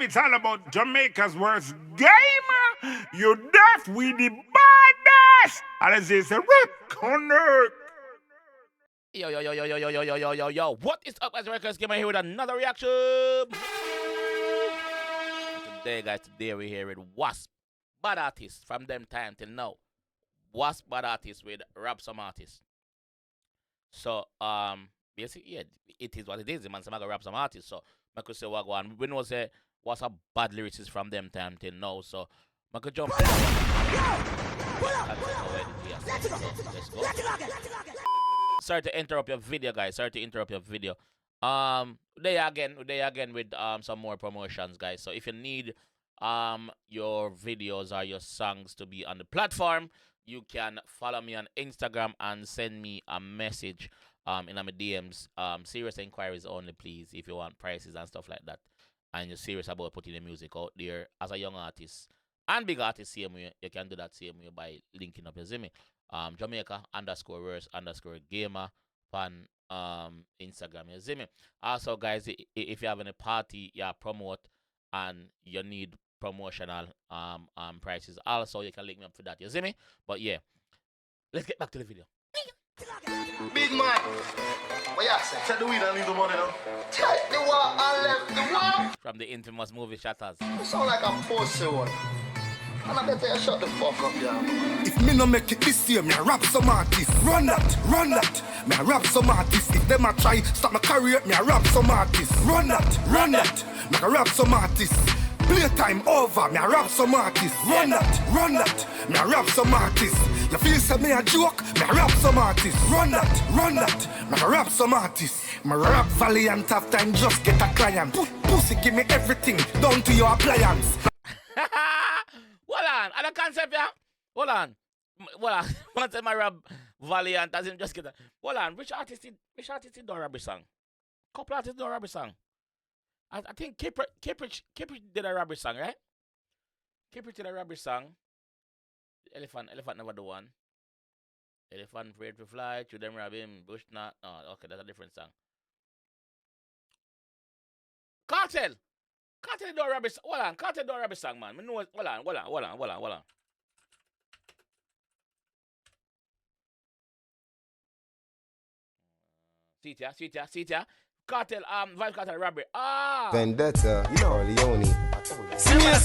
it's all about Jamaica's worst game. You deaf, we the baddest. And as they say, connect. Yo. What is up, guys? Records came here with another reaction. Today we're here with Wasp, bad artist from them time till now. Wasp, bad artist with rap some artists. So, basically, yeah, it is what it is. The man's gonna rap some artists. So, I could say what one. We know say what's a bad lyricist from them time till now. So, I could jump. Let's go. Sorry to interrupt your video, guys. They again with some more promotions, guys. So if you need your videos or your songs to be on the platform, you can follow me on Instagram and send me a message in my DMs. Serious inquiries only, please, if you want prices and stuff like that, and you're serious about putting the music out there as a young artist and big artist. Same way, you can do that same way by linking up your Zimmy. Jamaica _verse_gamer on Instagram. You see me? Also, guys, if you have any party you promote and you need promotional prices, also you can link me up for that. You see me? But yeah, let's get back to the video. Big man, what you say? Take the weed and leave the money now. Take the wall and left the wall. From the infamous movie Shatters. You sound like a pussy one. And I better you shut the fuck up, yeah. If me no make it this year, me a rap some artists. Run that. Me a rap some artists. If them a try stop my career, me a rap some artists. Run that. Me a rap some artists. Playtime over, me a rap some artists. Run that. Me a rap some artists. You feel say me a joke, me a rap some artists. Run that. Me a rap some artists. Me rap valiant half time, just get a client. Pussy give me everything, down to your appliance. Hold on, other concept, yeah? Hold on. Once my rap valiant, as him just get that. Hold on, which artist did don't rap a song? Couple artists don't rap a song. I think Kipper did a rap song, right? Kipper did a rap song. Elephant never do one. Elephant afraid to fly, to them rap him, Bush not. Oh, okay, that's a different song. Cartel don't rap a song. Hold on, Cartel don't rap a song, man. Hold on. See ya. Cartel, Vice Cartel robbery. Vendetta, you know, Leone. See me a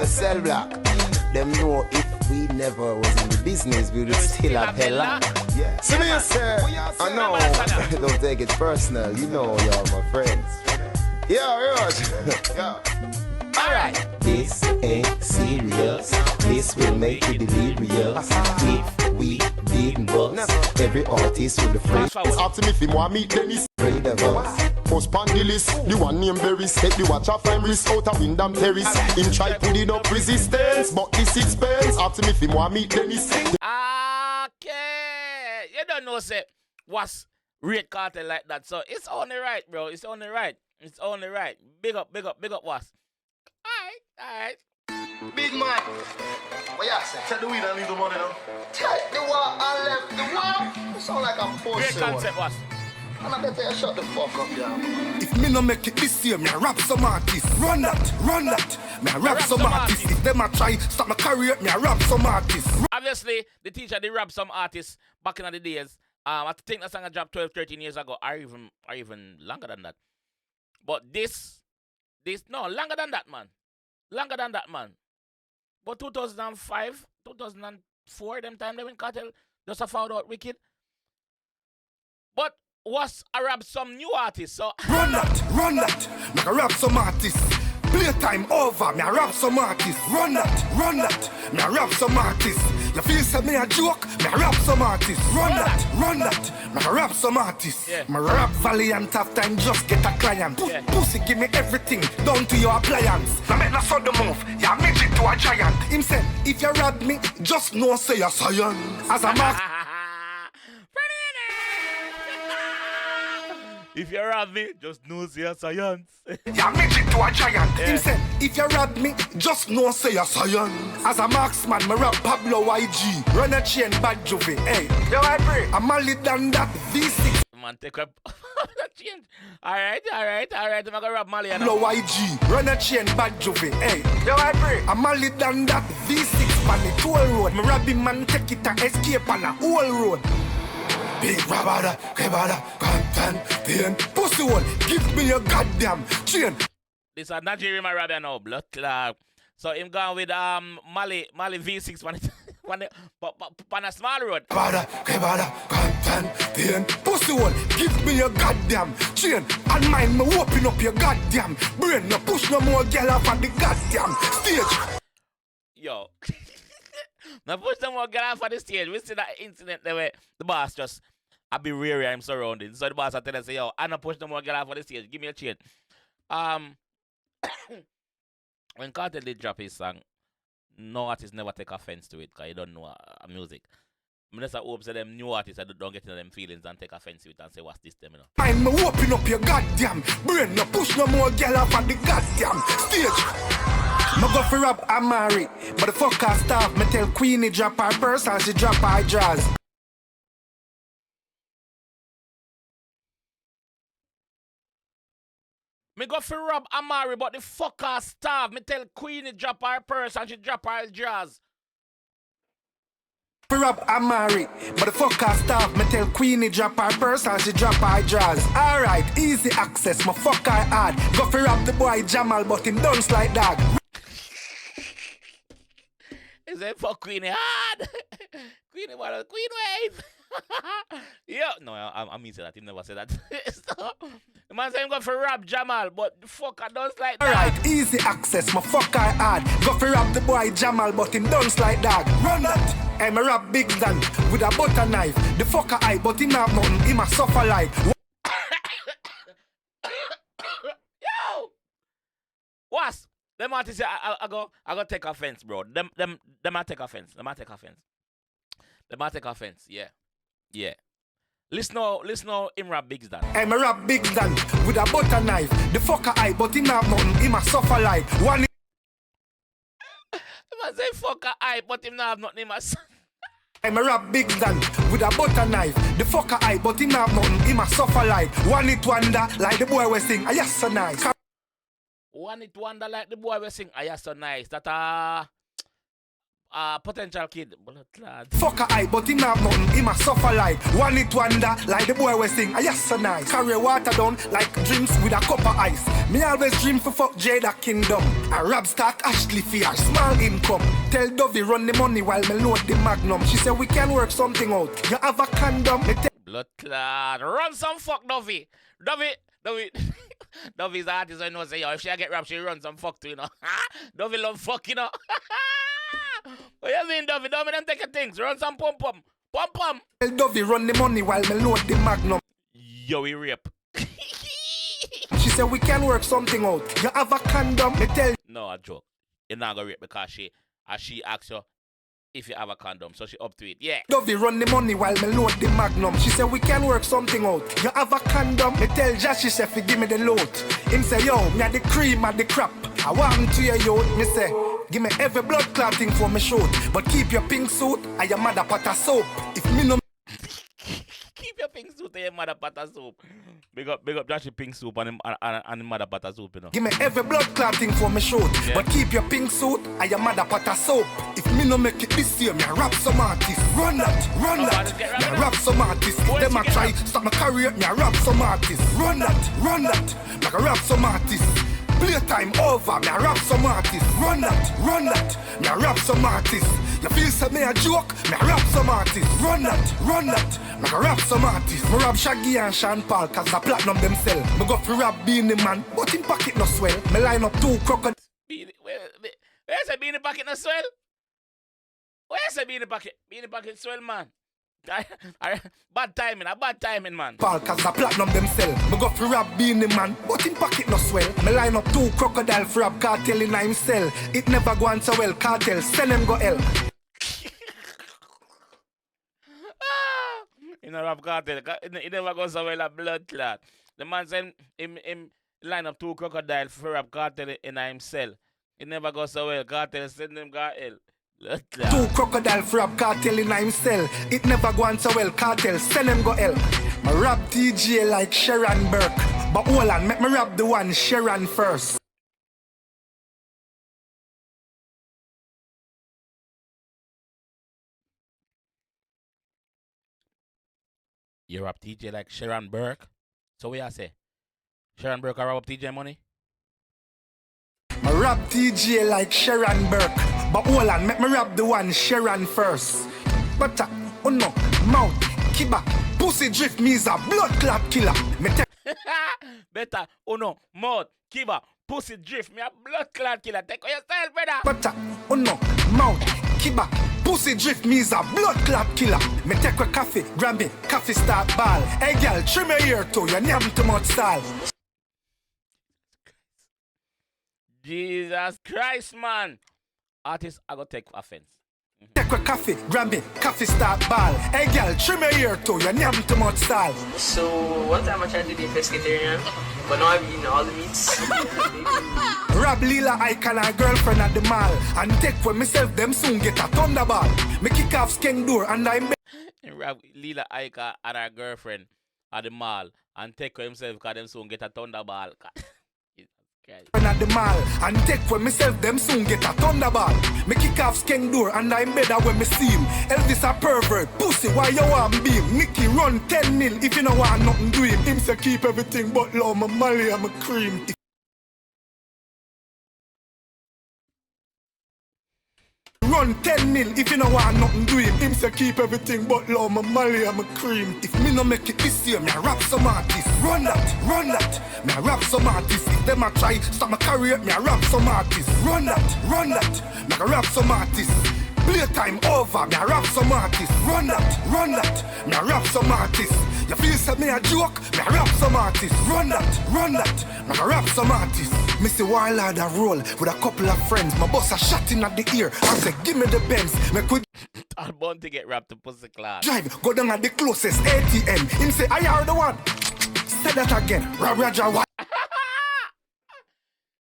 cell block. Them know if we never was in the business, we would still have hella. Yeah. See me a I know, don't take it personal. You know, y'all my friends. Yeah. Alright. This ain't serious. This will make you delirious. If we didn't bust, every artist with the phrase. Ask him if he want meet Dennis. Afraid of us. Post on the list, the one named Berry. Take the watch off and risk out of Windham Terrace. Him try put it up resistance, but the 6 pence. Ask him if he want meet Dennis. Okay. You don't know, say, what's rate Cartel like that. So it's only right, bro. It's only right. Big up, Wasp. Alright. Big man, what you say? Take the weed and leave the money now. Take the wall and left the wall. You sound like a Great pussy concept, one. Wasp. And I better you shut the fuck up, yeah. If me no make it this year, me a rap some artists. Run that. Me a rap some artists. If them a try stop my career, me a rap some artists. Obviously, the teacher did rap some artists back in the days. I think that song I dropped 12, 13 years ago, or even longer than that. But this, no, longer than that, man. But 2005, 2004, them time, they went Cartel, just a found out wicked. But was a rap some new artists, so. Run that. Me a rap some artists. Playtime over, me a rap some artists. Run that. Me a rap some artists. You feel say me a joke, me a rap some artists. Run that. Me a rap some artists. Yeah. Me rap valiant half time, just get a client. Yeah. Pussy give me everything, down to your appliance. Now make no sudden move, you make it to a giant. Him say, if you rob me, just know say you're science. As a mark. If you rob me, just know say you're science. You make it to a giant. Him say, if you rob me, just know say you're science. As a marksman, me rap Pablo 𝐎𝐍. Run a chain, bad juvie. Hey, yo, I pray. I'm only done that V6. Man, take up. Change. Alright. I'm gonna rob Mali. Low IG, run a chain, bad juvie. Hey, yo, I pray. I'm Mali done that. V6 on the toll road. Me robbing man, take it and escape on a whole road. Big rabada, kebada, content, pussy one, give me your goddamn chain. This is Nigerian Arabian now, blood clot. So him gone with Mali V6 on a small road. Kebada, content, pussy one, give me your goddamn chain. And mind me open up your goddamn brain. No push no more girl off on the goddamn stage. Yo. Now push them more get off of the stage. We see that incident there where the boss just I be weary, I'm surrounded. So the boss I tell us, yo, I don't push them more get off of the stage. Give me a chain. When Cartel did drop his song, no artist never take offense to it because you don't know music. I just hope that them new artists don't get into them feelings and take offense to it and say, what's this them, you know? Mind me open up your goddamn brain. No push no more girl off on the goddamn stage. Me go for rap, I'm married. But the fucker staff, me tell Queenie drop her purse and she drop her jaws. Me go for Rob Amari, but the fucker starve. Me tell Queenie drop her purse and she drop her jaws. For rap, I'm married. But the fucker staff, me tell Queenie drop her purse and she drop her jaws. Alright, easy access, my fucker hard. Go for rap the boy Jamal, but him don't like that. Is it for Queenie hard? Queenie what? Queen wave. Yo, no, I mean say that. He never said that. So, the man say him go for rap Jamal, but the fucker don't like that. Alright, easy access, my fucker hard. Go for rap the boy Jamal, but him don't like that. Run that. I'm a rap big than with a butter knife. The fucker eye, but him have nothing. Him a suffer like. Yo, Wasp. Them artists, I go take offense, bro. Them I take offense. Them I take offense. Yeah. Listen now, him rap big than. I'm a rap big than with a butter knife. The fucker eye, but him have nothing. Him a suffer like. One. I say fucker eye, but him not have nothing in my son. I'm a rap big than with a butter knife. The fucker eye, but him have nothing. Him a suffer like. One it wonder like the boy we sing. Ah, yes, so nice. One it wonder like the boy we sing. Ah, yes, so nice. That potential kid. Fucker eye, but him have nothing. Him a suffer like. One it wonder like the boy we sing. Ah, yes, so nice. Carry water down like drinks with a cup of ice. Me always dream for fuck Jada Kingdom. A rap start Ashley for a small income. Tell Dovey run the money while me load the magnum. She said we can work something out. You have a condom. Blood clot. Run some fuck Dovey. Dovey's artist I know say yo if she get rap she run some fuck too, you know. Dovey love fuck, you know. What you mean, Dovey? Dovey don't take your things. Run some pum pum. Pum pum. Tell Dovey run the money while me load the magnum. Yo, we rape. She said we can work something out. You have a condom. Me tell. No, a joke. You're not gonna rape because she asks you if you have a condom, so she up to it. Yeah. Dovey run the money while me load the magnum. She said we can work something out. You have a condom. Me tell Josh, she said give me the load. Him say yo, me a the cream and the crap. I want to your youth. Me say give me every blood clotting for me shoot. But keep your pink suit and your mother pot of soap. If me no keep your pink suit and your mother pot of soap. Big up Josh's pink soup and the mother pot of soap, you know. Give me every blood clotting for me shoot. Yeah. But keep your pink suit and your mother pot of soap. If me no make it this year, me a rap some artist. Run that. Me a rap some artist. If them a try stop my career, me a rap some artist. Run that. Me a rap some artist. Playtime over, me a rap some artist. Run that. Me a rap some artist. You feel say me a joke, me a rap some artist. Run that. Me a rap some artist. Me rap Shaggy and Sean Paul, cause the platinum them sell. Me go for rap Beanie Man, but in pocket no swell. Me line up two crocodiles. Where's the Beanie pocket no swell? Where's the Beanie pocket? Beanie pocket swell, man. Bad timing, man. Paul, cause the platinum them sell. Me go for rap Beanie Man, but in pocket no swell. Me line up two crocodile for rap cartel in him cell. It never go on so well, cartel, send them go hell. In a rap cartel, it never goes so well a blood clot. The man said him line up two crocodile for rap cartel in him cell. It never goes so well, cartel send them go hell. Two crocodile frap cartel in him cell. It never go on so well, cartel send them go hell. I rap TJ like Sharon Burke. But hold on, make me rap the one Sharon first. You rap TJ like Sharon Burke. So what you say? Sharon Burke rap up TJ money? I rap TJ like Sharon Burke. But hold on, make me rap the one Sharon first. But oh no, mouth, kiba, pussy drift me is a blood clot killer. Me take Better, oh no, mouth, kiba, pussy drift, me a blood clot killer. Take on yourself, brother. but oh no, mouth, kiba, pussy drift me is a blood clot killer. Me take a coffee, grab it, coffee start ball. Hey girl, trim your ear too, you name too much style. Jesus Christ, man. Artists, I go take offense. Take a coffee, grab it, coffee start ball. Hey girl, trim your ear too, you name too much style. So one time I tried to be a pescatarian, but now I'm eating all the meats. Rob Lila Icon and girlfriend at the mall. And take for myself, them soon get a thunderball. Me kick off skeng door and I Rob Lila Aika and her girlfriend at the mall and take for himself because them soon get a thunderball. Jesus Christ. at the mall. And take for myself, them soon get a thunderball. Me kick off skeng door and I'm better when me see him. Elvis a pervert, pussy, why you want beam? Nicky run 10-0 if you know want nothing do him. Him say keep everything but love my Molly and my cream. Run 10-0 if you know want nothing do him. Him say keep everything but love my Molly and my cream. If me no make it this year, me a rap some artists. Run that, me a rap some artists. If them a try stop my career, me a rap some artists. Run that, me a rap some artists. Playtime over, me a rap some artists. Run that, me a rap some artists. You feel say me a joke, me a rap some artists. Run that, me a rap some artists. Me see Warlord a roll with a couple of friends. My boss a shot in at the ear. I say, give me the Benz. Me could I'm born to get wrapped to pussy class. drive, go down at the closest ATM. Him say, I are the one. Say that again. Raja, what?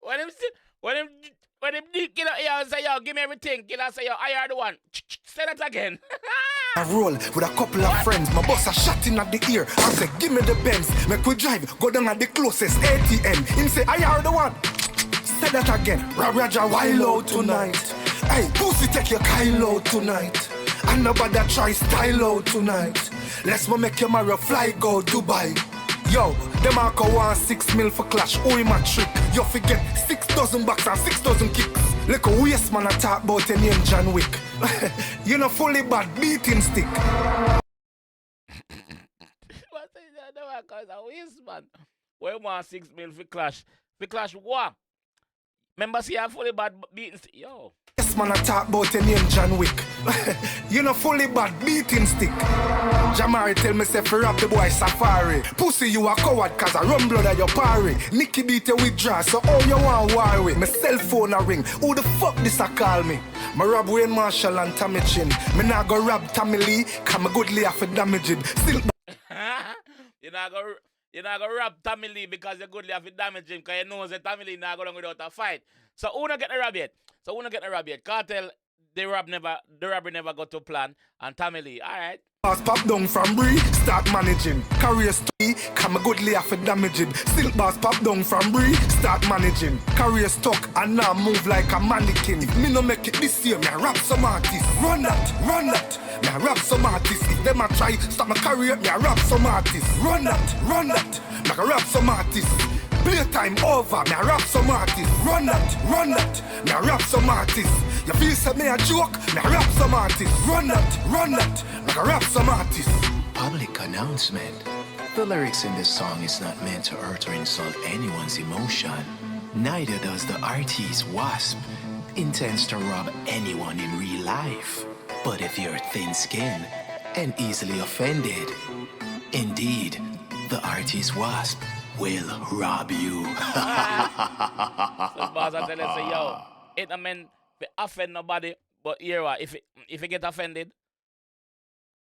When him killer here say, yo, give me everything. Killer say, yo, I are the one. Say that again. I roll with a couple of friends. My boss a shot in at the ear. I say, give me the Benz. Me could drive, go down at the closest ATM. Him say, I are the one. Say that again. Raja, wild out tonight. Hey, pussy, take your Kyle out tonight. And nobody try style out tonight. Let's make your marrow fly go Dubai. Yo, them a go want 6 mil for clash. Oh, him a trick. You forget 6,000 bucks and 6,000 kicks. Like a waste man a talk about your name John Wick. You know fully bad beating stick. What is that? No, because a waste man. We want 6 mil for clash. For clash what? Remember see I fully bad beating stick. Yo. Yes man a talk about your name John Wick. You know fully bad beating stick. Jamari tell me say for rap the boy Safari. Pussy you a coward cause I run blood at your party. Nicky beat you with draw so all you want war with. My cell phone a ring. Who the fuck this a call me? Me rob Wayne Marshall and Tommy Chin. Me nah go rob Tommy Lee cause me good lay for damaging. Still You're not gonna rob Tommy Lee because you're good left with damage him because you know that Tommy Lee not going without a fight. So who not get the rob yet? Cartel, the robbery never got to plan and Tommy Lee, alright. Boss pop down from Bree, start managing. Career story, come a good lay for damaging. Still boss pop down from Bree, start managing. Career stuck and now move like a mannequin. If me no make it this year, me a rap some artists. Run that, me a rap some artists. If them a try stop my career, me a rap some artists. Run that, me a rap some artists. Playtime over, me a rap some artists. Run that, me a rap some artists. You feel say me a joke, me a rap some artists. Run that, me a rap some artists. Public announcement. The lyrics in this song is not meant to hurt or insult anyone's emotion. Neither does the artist Wasp intends to rob anyone in real life. But if you're thin-skinned and easily offended, indeed, the artist Wasp will rob you. So boss I tell you say, yo, it not meant to offend nobody, but here what, if you get offended,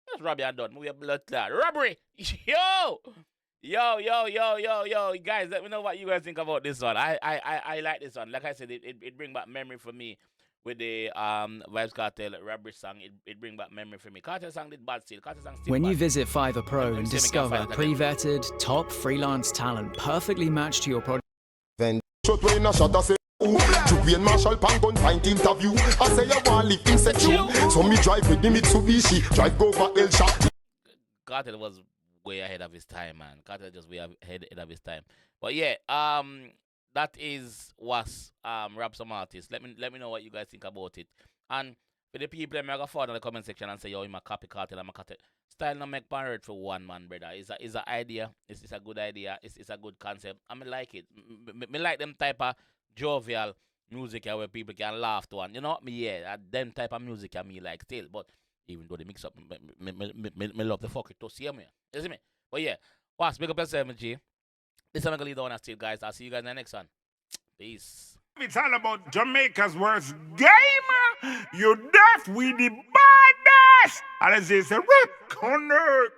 just rob you and done. Move your blood clot. Robbery! Yo, guys, let me know what you guys think about this one. I like this one. Like I said, it bring back memory for me with the Vibes Cartel Robbery song, it bring back memory for me. Cartel song did bad still. Cartel song still When bad. you visit Fiverr Pro Let me and see if I can discover find it again. pre-vetted, top freelance talent perfectly matched to your project. Then shot when a shot I say ooh, Julian Marshall pan gun find interview. I say you want live in section. So me drive with the Mitsubishi, drive go back El Shot. Cartel was way ahead of his time, man. Cartel just way ahead of his time. But yeah, that is Wasp, Rap Some Artist. Let me know what you guys think about it. And for the people that make forward in the comment section and say, yo, I'm a copy Cartel, I'm a Cartel. Style no make pan for one man, brother. It's an idea. It's a good idea. It's a good concept. I mean, like it. Me like them type of jovial music where people can laugh to, and you know me, yeah, them type of music I me like still. But even though they mix up, me love the fuck it to see me. You see me? But yeah, Wasp, big up yourself, G. This is I'm gonna lead on still, guys. I'll see you guys in the next one. Peace. It's all about Jamaica's worst game. You deaf with the baddest. And it's a rip connect.